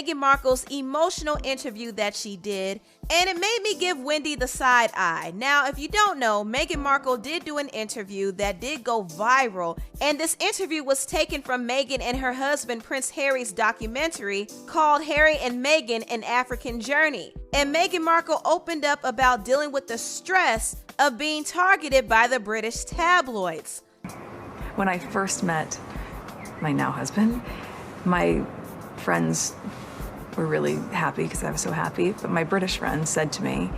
Meghan Markle's emotional interview that she did, and it made me give Wendy the side eye. Now, if you don't know, Meghan Markle did do an interview that did go viral, and this interview was taken from Meghan and her husband Prince Harry's documentary called Harry and Meghan: An African Journey. And Meghan Markle opened up about dealing with the stress of being targeted by the British tabloids. When I first met my now husband, my friends were really happy because I was so happy, but my British friends said to me,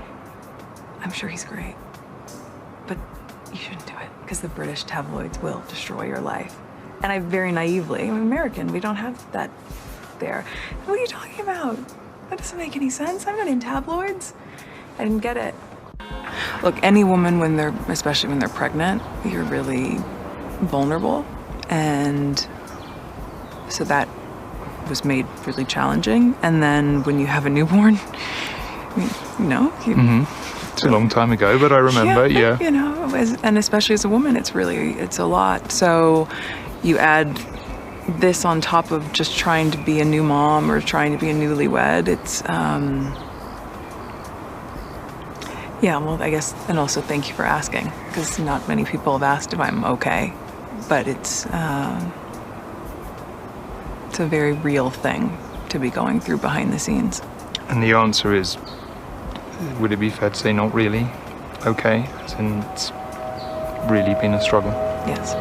I'm sure he's great, but you shouldn't do it because the British tabloids will destroy your life. And I very naively, I'm American, we don't have that there. What are you talking about? That doesn't make any sense. I'm not in tabloids. I didn't get it. Look, any woman, especially when they're pregnant, you're really vulnerable. And so that was made really challenging. And then when you have a newborn, It's a long time ago, but I remember, yeah. And especially as a woman, it's a lot. So you add this on top of just trying to be a new mom or trying to be a newlywed. It's, I guess, and also thank you for asking, because not many people have asked if I'm okay, but it's a very real thing to be going through behind the scenes. And the answer is, would it be fair to say not really okay? As in, it's really been a struggle. Yes.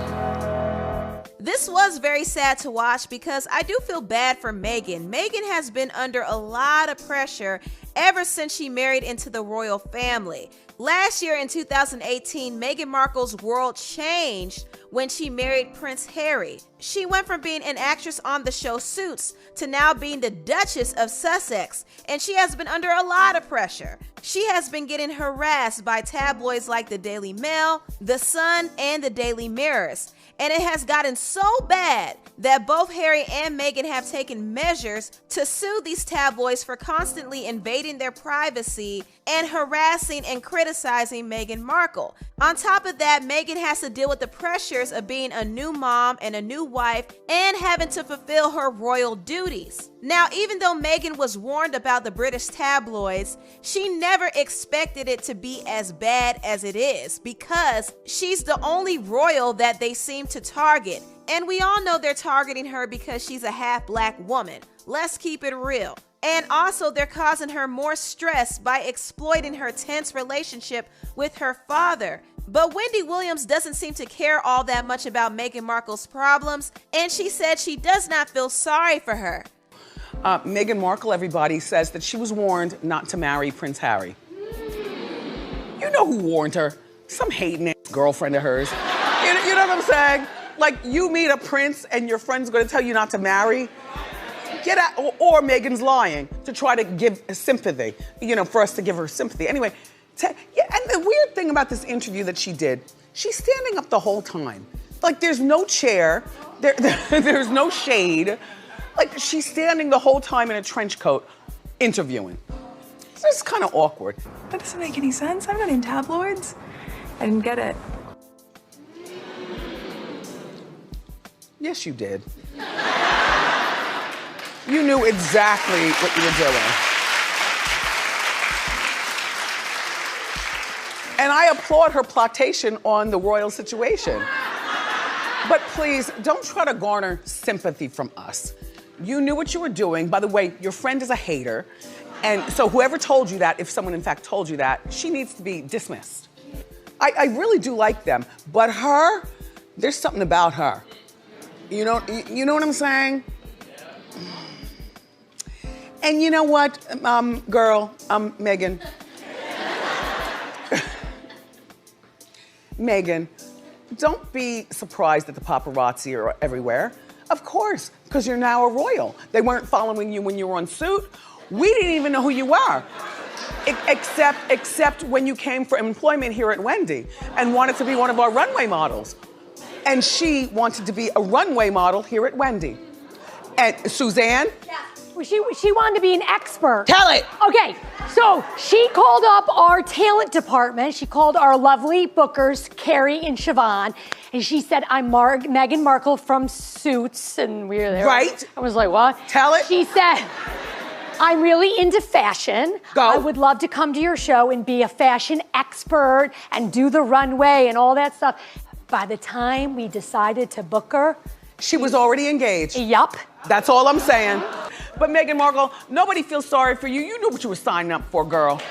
This was very sad to watch because I do feel bad for Meghan. Meghan has been under a lot of pressure ever since she married into the royal family. Last year in 2018, Meghan Markle's world changed when she married Prince Harry. She went from being an actress on the show Suits to now being the Duchess of Sussex, and she has been under a lot of pressure. She has been getting harassed by tabloids like the Daily Mail, The Sun, and the Daily Mirrors. And it has gotten so bad that both Harry and Meghan have taken measures to sue these tabloids for constantly invading their privacy and harassing and criticizing Meghan Markle. On top of that, Meghan has to deal with the pressures of being a new mom and a new wife and having to fulfill her royal duties. Now, even though Meghan was warned about the British tabloids, she never expected it to be as bad as it is because she's the only royal that they seem to target. And we all know they're targeting her because she's a half-black woman. Let's keep it real. And also, they're causing her more stress by exploiting her tense relationship with her father. But Wendy Williams doesn't seem to care all that much about Meghan Markle's problems, and she said she does not feel sorry for her. Meghan Markle, everybody, says that she was warned not to marry Prince Harry. You know who warned her? Some hating girlfriend of hers. You know what I'm saying? Like, you meet a prince and your friend's gonna tell you not to marry? Get out, or Meghan's lying to try to give sympathy, for us to give her sympathy. Anyway, and the weird thing about this interview that she did, she's standing up the whole time. Like, there's no chair, there's no shade. Like, she's standing the whole time in a trench coat interviewing. It's just kind of awkward. That doesn't make any sense. I'm not in tabloids. I didn't get it. Yes, you did. You knew exactly what you were doing. And I applaud her plotation on the royal situation. But please, don't try to garner sympathy from us. You knew what you were doing. By the way, your friend is a hater. And so whoever told you that, if someone in fact told you that, she needs to be dismissed. I really do like them. But her, there's something about her. You know what I'm saying? And you know what, girl, Meghan. Meghan, don't be surprised that the paparazzi are everywhere. Of course, because you're now a royal. They weren't following you when you were on Suit. We didn't even know who you are. Except when you came for employment here at Wendy and wanted to be one of our runway models. And she wanted to be a runway model here at Wendy. And Suzanne? Yeah. She wanted to be an expert. Tell it. Okay, so she called up our talent department. She called our lovely bookers, Carrie and Siobhan, and she said, I'm Meghan Markle from Suits, and we were there. Right. I was like, what? Tell it. She said, I'm really into fashion. Go. I would love to come to your show and be a fashion expert and do the runway and all that stuff. By the time we decided to book her, She was already engaged. yup. That's all I'm saying. But Meghan Markle, nobody feels sorry for you. You knew what you were signing up for, girl.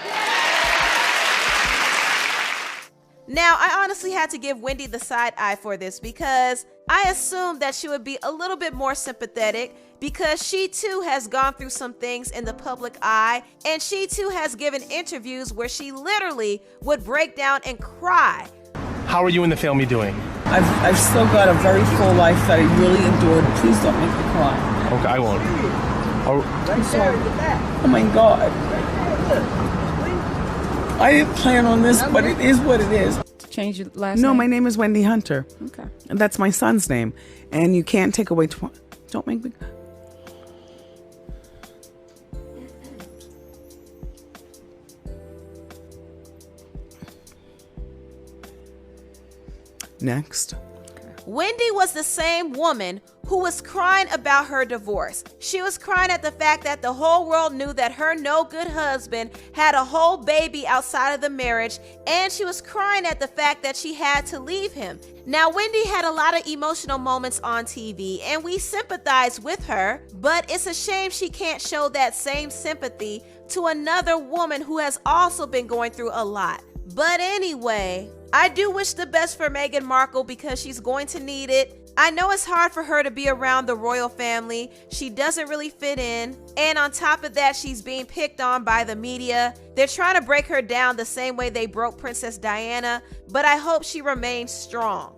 Now, I honestly had to give Wendy the side eye for this because I assumed that she would be a little bit more sympathetic because she too has gone through some things in the public eye, and she too has given interviews where she literally would break down and cry. How are you and the family doing? I've still got a very full life that I really endured. Please don't make me cry. Okay, I won't. I'm sorry. Oh my God. I didn't plan on this, but it is what it is. Change your last No, name? my name is Wendy Hunter. Okay. And that's my son's name. And you can't take away don't make me. Next. Wendy was the same woman who was crying about her divorce. She was crying at the fact that the whole world knew that her no-good husband had a whole baby outside of the marriage, and she was crying at the fact that she had to leave him. Now, Wendy had a lot of emotional moments on TV, and we sympathize with her, but it's a shame she can't show that same sympathy to another woman who has also been going through a lot. But anyway, I do wish the best for Meghan Markle because she's going to need it. I know it's hard for her to be around the royal family. She doesn't really fit in. And on top of that, she's being picked on by the media. They're trying to break her down the same way they broke Princess Diana, but I hope she remains strong.